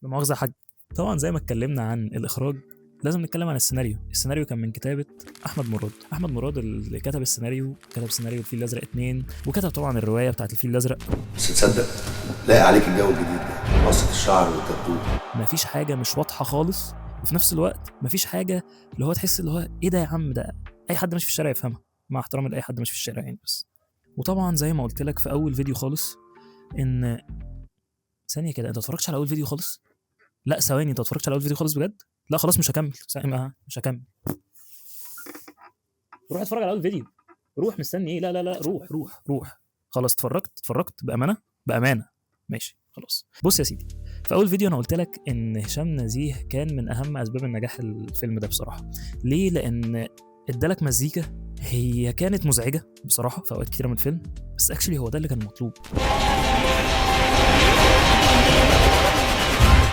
لا مؤاخذة يا حاج. طبعا زي ما اتكلمنا عن الإخراج لازم نتكلم عن السيناريو كان من كتابة أحمد مراد اللي كتب السيناريو، كتب سيناريو الفيل الأزرق 2، وكتب طبعا الرواية بتاعت الفيل الأزرق. بس تصدق لاقي عليك الجو الجديد ده، قصة الشعر والتاتو. مفيش حاجة مش واضحة خالص، وفي نفس الوقت مفيش حاجة اللي هو تحس اللي هو إيه ده يا عم، ده أي حد ماشي في الشارع يفهمها، مع احترامي لأي حد ماشي في الشارع يعني. بس وطبعا زي ما قلت لك في أول فيديو خالص إن ثانية كده، أنت اتفرجتش على أول فيديو خالص؟ لا ثواني، أنت اتفرجتش على أول فيديو خالص بجد؟ لا خلاص مش هكمل، مش هكمل. روح اتفرج على اول فيديو، روح، مستني ايه؟ لا لا لا، روح. خلاص اتفرجت بامانه. ماشي خلاص. بص يا سيدي، في اول فيديو انا قلت لك ان هشام نزيه كان من اهم اسباب النجاح الفيلم ده بصراحه. ليه؟ لان ادالك مزيكا هي كانت مزعجه بصراحه في اوقات كتيره من الفيلم، بس اكشلي هو ده اللي كان مطلوب.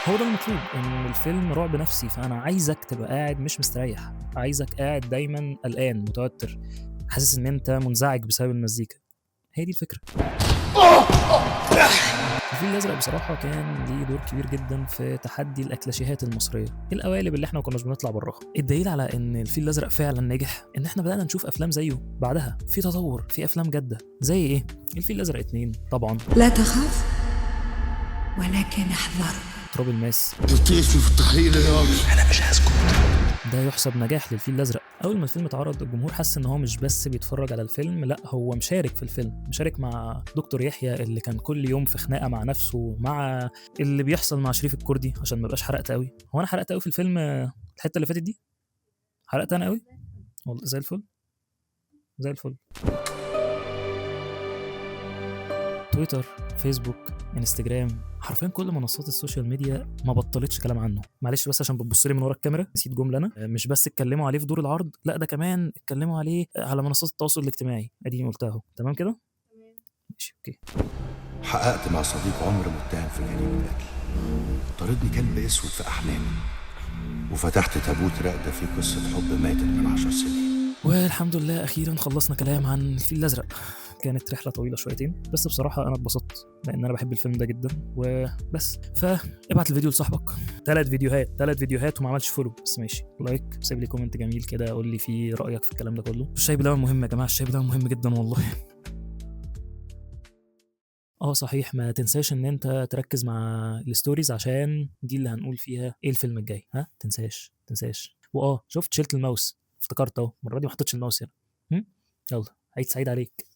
هو ده المطلوب، ان الفيلم رعب نفسي، فانا عايزك تبقى قاعد مش مستريح، عايزك قاعد دايما قلقان متوتر، حاسس ان انت منزعج بسبب المزيكا. هي دي الفكره. الفيل الازرق بصراحه كان ليه دور كبير جدا في تحدي الاكلاشيهات المصريه، القوالب اللي احنا ما كناش بنطلع براها. الدليل على ان الفيل الازرق فعلا نجح ان احنا بدانا نشوف افلام زيه بعدها، في تطور، في افلام جاده زي ايه؟ الفيل الازرق 2 طبعا، لا تخاف ولكن احذر. تراب الماس، بتقفل في التخيل يا راجل. انا مش هسكت. ده يحسب نجاح للفيل الازرق. اول ما الفيلم اتعرض الجمهور حس ان هو مش بس بيتفرج على الفيلم، لا هو مشارك في الفيلم، مشارك مع دكتور يحيى اللي كان كل يوم في خناقه مع نفسه، مع اللي بيحصل مع شريف الكردي. عشان ما بقاش حرقت قوي، هو انا حرقت قوي في الفيلم الحته اللي فاتت دي؟ حرقت انا قوي والله؟ زي الفل زي الفل. تويتر، فيسبوك، انستجرام، حرفيا كل منصات السوشيال ميديا ما بطلتش كلام عنه. معلش بس عشان بتبص لي من ورا الكاميرا، نسيت جمله انا، مش بس اتكلموا عليه في دور العرض، لا ده كمان اتكلموا عليه على منصات التواصل الاجتماعي. اديني قلتها اهو، تمام كده؟ ماشي اوكي. حققت مع صديق عمر متهم في جريمة قتل، طاردني كلب اسود في احلامي، وفتحت تابوت راقدة فيه قصة حب ماتت من 10 سنين. والحمد لله اخيرا خلصنا كلام عن الفيل الازرق. كانت رحله طويله شويتين، بس بصراحه انا اتبسطت لان انا بحب الفيلم ده جدا وبس. فابعت الفيديو لصاحبك، 3 فيديوهات وما عملش فولو، بس ماشي، لايك، سيب لي كومنت جميل كده، قول لي فيه رايك في الكلام ده كله. الشاي بلبن مهم يا جماعه، الشاي بلبن مهم جدا والله. صحيح، ما تنساش ان انت تركز مع الستوريز عشان دي اللي هنقول فيها ايه الفيلم الجاي. تنساش. شفت شلت الماوس، افتكرت اهو، المره دي ما حطيتش الماوس هنا. يلا، عيد سعيد عليك.